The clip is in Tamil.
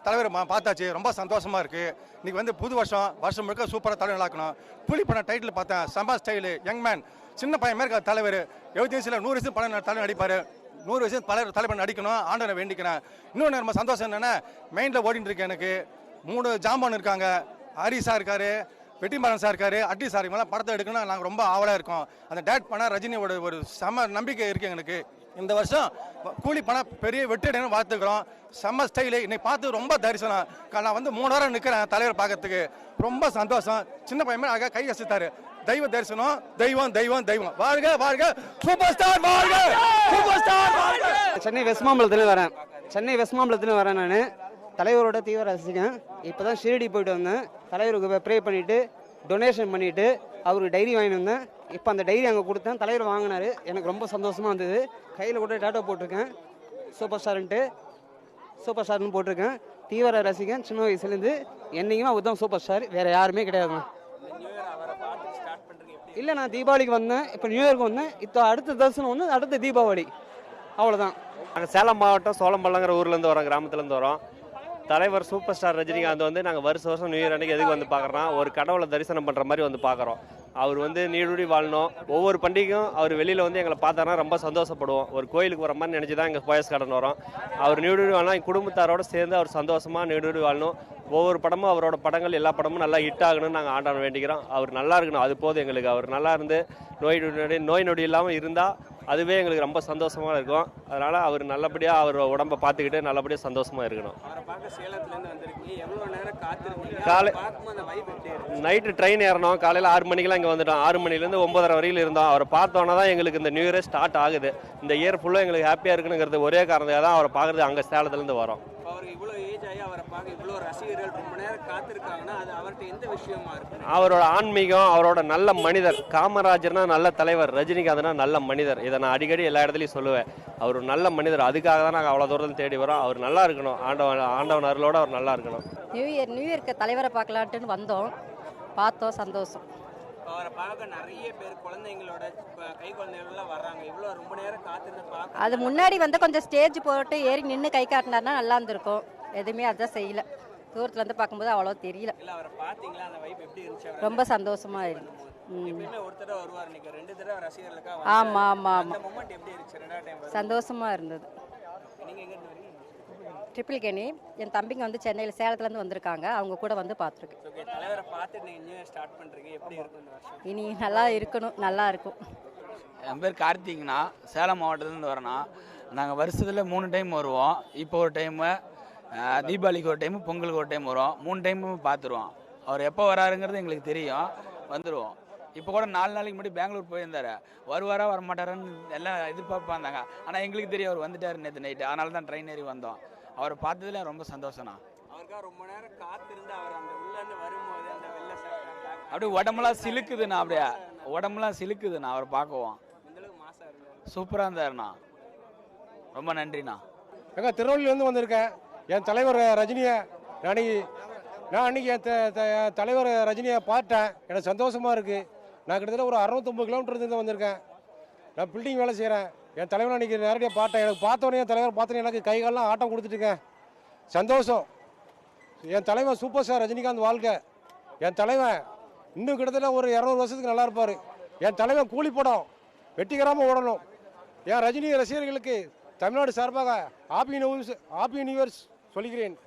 தலைவர் பார்த்தாச்சு, ரொம்ப சந்தோஷமாக இருக்குது. இன்றைக்கி வந்து புது வருஷம் முழுக்க சூப்பராக தலைவர் நல்லாக்கணும். கூலி படம் டைட்டில் பார்த்தேன், சம்பா ஸ்டைலு, யங் மேன், சின்ன பையன் மாதிரி இருக்க தலைவர். 75 வயசில் 100 வயசு படம் தலைவர் நடிப்பார். 100 வயசு தலைவர் நடிக்கணும், ஆண்டவனை வேண்டிக்கிறேன். இன்னொன்று ரொம்ப சந்தோஷம் என்னென்னா, மெயினில் ஓடிட்டு இருக்கு எனக்கு 3 ஜாம்பான் இருக்காங்க. ஹரிசா இருக்காரு, வெட்டிமாறன் சார் இருக்காரு, அட்லி சார், இவங்களாம் படத்தை எடுக்கணும் நாங்கள் ரொம்ப ஆவலாக இருக்கோம். அந்த டேட் பண்ண ரஜினியோட ஒரு செம்ம நம்பிக்கை இருக்குது எங்களுக்கு. இந்த வருஷம் கூலி பணம் பெரிய வெற்றிடன்னு வாழ்த்துக்கிறோம். செம்ம ஸ்டைலு. இன்னைக்கு பார்த்து ரொம்ப தரிசனம். நான் வந்து 3 வாரம் நிற்கிறேன் தலைவர் பார்க்கறதுக்கு. ரொம்ப சந்தோஷம். சின்ன பையன் அழகாக கை அசைத்தாரு. தெய்வ தரிசனம், தெய்வம் தெய்வம் தெய்வம். வாழ்க வாழ்க சூப்பர் ஸ்டார், வாழ்க சூப்பர் ஸ்டார், வாழ்க. சென்னை வெஸ்ட் மாம்பலத்துல வரேன் நான். தலைவரோட தீவிர ரசிகன். இப்போ தான் ஷீரடி போயிட்டு வந்தேன். தலைவருக்கு ப்ரே பண்ணிவிட்டு டொனேஷன் பண்ணிவிட்டு அவருக்கு டைரி வாங்கிட்டு வந்தேன். இப்போ அந்த டைரி அங்கே கொடுத்தேன், தலைவர் வாங்கினார். எனக்கு ரொம்ப சந்தோஷமாக இருந்தது. கையில் கூட டேட்டா போட்டிருக்கேன், சூப்பர் ஸ்டார்னு போட்டிருக்கேன். தீவிர ரசிகன் சின்ன வயசுலேருந்து. என்றைக்குமே அவர் தான் சூப்பர் ஸ்டார், வேறு யாருமே கிடையாதுங்க. இல்லை, நான் தீபாவளிக்கு வந்தேன், இப்போ நியூ இயருக்கு வந்தேன். இப்போ அடுத்த தரிசனம் வந்து அடுத்த தீபாவளி, அவ்வளோதான். நாங்கள் சேலம் மாவட்டம் சோளம்பள்ளங்கிற ஊர்லேருந்து வரோம், கிராமத்துலேருந்து வரோம். தலைவர் சூப்பர் ஸ்டார் ரஜினிகாந்த் வந்து நாங்கள் வருஷம் நியூ இயர் அன்றைக்கி எதுக்கு வந்து பார்க்குறோம், ஒரு கடவுளை தரிசனம் பண்ணுற மாதிரி வந்து பார்க்குறோம். அவர் வந்து நீடுடி வாழணும். ஒவ்வொரு பண்டிகையும் அவர் வெளியில் வந்து எங்களை பார்த்தாருன்னா ரொம்ப சந்தோஷப்படுவோம். ஒரு கோயிலுக்கு வர மாதிரி நினச்சி தான் எங்கள் போயஸ் கார்டன் வரோம். அவர் நீடுடி வாழணும், எங்கள் குடும்பத்தாரோடு சேர்ந்து அவர் சந்தோஷமாக நீடுடி வாழணும். ஒவ்வொரு படமும் அவரோட படங்கள் எல்லா படமும் நல்லா ஹிட் ஆகணும்னு நாங்கள் ஆண்டவன் வேண்டிக்கிறோம். அவர் நல்லா இருக்கணும், அது போதும் எங்களுக்கு. அவர் நல்லா இருந்து நோய் நொடி இல்லாமல் இருந்தால் அதுவே எங்களுக்கு ரொம்ப சந்தோஷமாக இருக்கும். அதனால் அவர் நல்லபடியாக அவர் உடம்பை பார்த்துக்கிட்டு நல்லபடியாக சந்தோஷமாக இருக்கணும். நைட்டு ட்ரெயின் ஏறணும், காலையில் 6 மணிக்கெலாம் இங்கே வந்துட்டோம். 6 மணிலேருந்து 9:30 வரையில் இருந்தோம். அவரை பார்த்தோன்னா தான் எங்களுக்கு இந்த நியூ இயரே ஸ்டார்ட் ஆகுது. இந்த இயர் ஃபுல்லாக எங்களுக்கு ஹாப்பியாக இருக்குங்கிறது ஒரே காரணத்துக்காக தான் அவரை பார்க்குறது அங்கே சேலத்துலேருந்து வரோம். அவரோட ஆன்மீகம், அவரோட நல்ல மனிதர். காமராஜர்னா நல்ல தலைவர், ரஜினிகாந்த்னா நல்ல மனிதர். இதை நான் அடிக்கடி எல்லா இடத்துலையும் சொல்லுவேன். அவர் ஒரு நல்ல மனிதர். அதுக்காக தான் நாங்கள் அவ்வளோ தூரத்தில் தேடி வரோம். அவர் நல்லா இருக்கணும், ஆண்டவன் அருளோட அவர் நல்லா இருக்கணும். நியூ இயருக்கு தலைவரை பார்க்கலான்ட்டுன்னு வந்தோம், பார்த்தோம், சந்தோஷம். அவரை பார்க்க நிறைய பேர் குழந்தைங்களோட கை குழந்தைகளெல்லாம் வர்றாங்க. இவ்வளோ ரொம்ப நேரம் காத்திருந்து பார்க்க. அது முன்னாடி வந்து கொஞ்சம் ஸ்டேஜ் போட்டு ஏறி நின்று கை காட்டினார்னா நல்லா இருந்திருக்கும். எதுவுமே அதான் செய்யல. தூரத்துல இருந்து பார்க்கும்போது அவ்வளோ தெரியல. அவரை பார்த்தீங்களா, அந்த வைப் எப்படி இருந்துச்சு? ரொம்ப சந்தோஷமா இருந்துச்சு. எப்பவுமே ஒரு தடவை வருவார், இன்னைக்கு 2 தடவை ரசிகர்களுக்காக. ஆமா ஆமா ஆமா, அந்த மொமெண்ட் எப்படி இருந்துச்சு? 2வது டைம் சந்தோஷமா இருந்தது. நீங்க எங்க இருந்து வரீங்க? ட்ரிபிள் கேணி. என் தம்பிங்க வந்து சென்னையில் சேலத்துலேருந்து வந்திருக்காங்க, அவங்க கூட வந்து பார்த்துருக்கு. தலைவரை பார்த்துட்டு நீங்கள் நியூ இயர் ஸ்டார்ட் பண்ணுறீங்க, எப்படி இருக்கும் இந்த வருஷம்? இனி நல்லா இருக்கணும், நல்லா இருக்கும். என் பேர் கார்த்திக்னா, சேலம் மாவட்டத்துலேருந்து வரேன்னா. நாங்கள் வருஷத்தில் 3 டைம் வருவோம். இப்போ ஒரு டைமு, தீபாவளிக்கு ஒரு டைமு, பொங்கலுக்கு ஒரு டைம் வரும். 3 டைமும் பார்த்துருவோம். அவர் எப்போ வராருங்கிறது எங்களுக்கு தெரியும், வந்துடுவோம். இப்போ கூட 4 நாளைக்கு முன்னாடி பெங்களூர் போயிருந்தார். வருவாரா வரமாட்டாரான்னு எல்லாம் எதிர்பார்ப்பாந்தாங்க. ஆனால் எங்களுக்கு தெரியும் அவர் வந்துட்டார் நேற்று நைட்டு. அதனால தான் ட்ரெயின் ஏறி வந்தோம். அவரை பார்த்ததுல ரொம்ப சந்தோஷம்ண்ணா. அவருக்காக ரொம்ப நேரம் காத்திருந்து அவர் அந்த உள்ளேருந்து வரும்போது அந்த வெள்ளை அப்படியே உடம்புலாம் சிலுக்குதுண்ணா, அப்படியே உடம்புலாம் சிலுக்குதுண்ணா. அவரை பார்க்குவோம். சூப்பராக இருந்தாருண்ணா. ரொம்ப நன்றிண்ணா. எங்கள் திருவள்ளிலேருந்து வந்திருக்கேன். என் தலைவர் ரஜினியை நான் அன்றைக்கி என் தலைவர் ரஜினியை பார்த்தேன். எனக்கு சந்தோஷமாக இருக்குது. நான் கிட்டத்தட்ட ஒரு 609 கிலோமீட்டர் வந்திருக்கேன். நான் பில்டிங் வேலை செய்கிறேன். என் தலைவர் அன்றைக்கி நேரடியாக பார்த்தேன். எனக்கு பார்த்தோன்னே என் தலைவர் பார்த்தோன்னே எனக்கு கைகாலெலாம் ஆட்டம் கொடுத்துட்டுங்க. சந்தோஷம். என் தலைவன் சூப்பர் ஸ்டார் ரஜினிகாந்த் வாழ்க. என் தலைவன் இன்னும் கிட்டத்தட்ட ஒரு 200 வருஷத்துக்கு நல்லா இருப்பார். என் தலைவன் கூலி படம் வெட்டிக்கிறாமல் ஓடணும். என் ரஜினி ரசிகர்களுக்கு தமிழ்நாடு சார்பாக ஹாப்பி நியூ இயர்ஸ் சொல்லிக்கிறேன்.